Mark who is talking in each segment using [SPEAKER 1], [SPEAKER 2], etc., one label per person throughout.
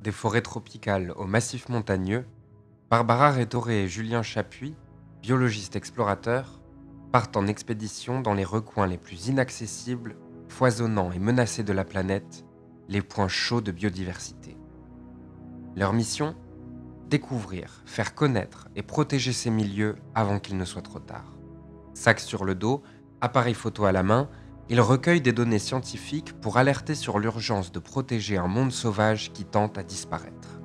[SPEAKER 1] Des forêts tropicales au massif montagneux, Barbara Rétoré et Julien Chapuis, biologistes explorateurs, partent en expédition dans les recoins les plus inaccessibles, foisonnants et menacés de la planète, les points chauds de biodiversité. Leur mission? Découvrir, faire connaître et protéger ces milieux avant qu'il ne soit trop tard. Sac sur le dos, appareil photo à la main, ils recueillent des données scientifiques pour alerter sur l'urgence de protéger un monde sauvage qui tente à disparaître.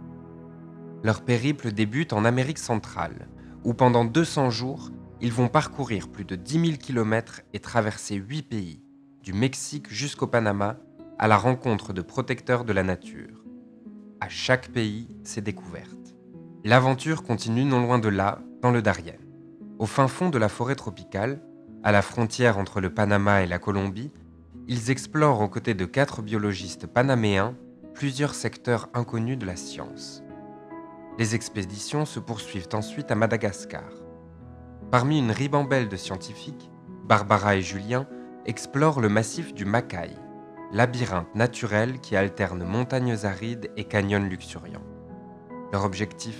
[SPEAKER 1] Leur périple débute en Amérique centrale, où pendant 200 jours, ils vont parcourir plus de 10 000 km et traverser 8 pays, du Mexique jusqu'au Panama, à la rencontre de protecteurs de la nature. À chaque pays, ses découvertes. L'aventure continue non loin de là, dans le Darien. Au fin fond de la forêt tropicale, à la frontière entre le Panama et la Colombie, ils explorent aux côtés de 4 biologistes panaméens plusieurs secteurs inconnus de la science. Les expéditions se poursuivent ensuite à Madagascar. Parmi une ribambelle de scientifiques, Barbara et Julien explorent le massif du Macaï, labyrinthe naturel qui alterne montagnes arides et canyons luxuriants. Leur objectif?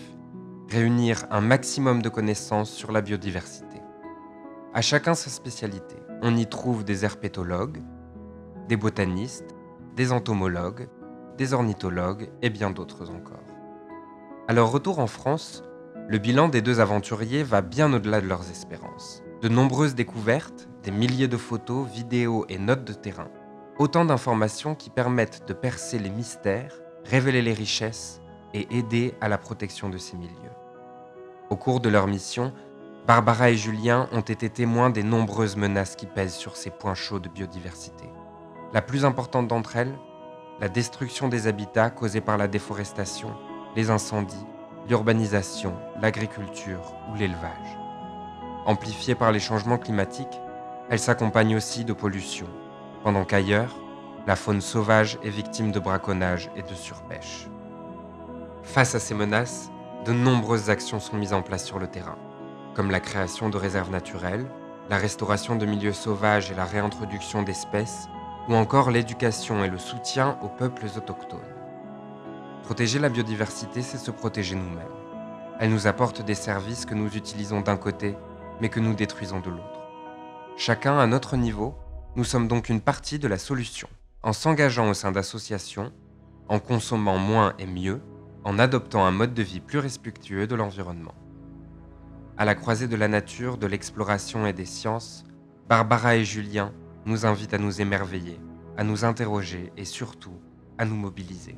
[SPEAKER 1] Réunir un maximum de connaissances sur la biodiversité. À chacun sa spécialité. On y trouve des herpétologues, des botanistes, des entomologues, des ornithologues et bien d'autres encore. À leur retour en France, le bilan des 2 aventuriers va bien au-delà de leurs espérances. De nombreuses découvertes, des milliers de photos, vidéos et notes de terrain. Autant d'informations qui permettent de percer les mystères, révéler les richesses et aider à la protection de ces milieux. Au cours de leur mission, Barbara et Julien ont été témoins des nombreuses menaces qui pèsent sur ces points chauds de biodiversité. La plus importante d'entre elles, la destruction des habitats causée par la déforestation, les incendies, l'urbanisation, l'agriculture ou l'élevage. Amplifiée par les changements climatiques, elle s'accompagne aussi de pollution, pendant qu'ailleurs, la faune sauvage est victime de braconnage et de surpêche. Face à ces menaces, de nombreuses actions sont mises en place sur le terrain, comme la création de réserves naturelles, la restauration de milieux sauvages et la réintroduction d'espèces, ou encore l'éducation et le soutien aux peuples autochtones. Protéger la biodiversité, c'est se protéger nous-mêmes. Elle nous apporte des services que nous utilisons d'un côté, mais que nous détruisons de l'autre. Chacun à notre niveau, nous sommes donc une partie de la solution, en s'engageant au sein d'associations, en consommant moins et mieux, en adoptant un mode de vie plus respectueux de l'environnement. À la croisée de la nature, de l'exploration et des sciences, Barbara et Julien nous invitent à nous émerveiller, à nous interroger et surtout à nous mobiliser.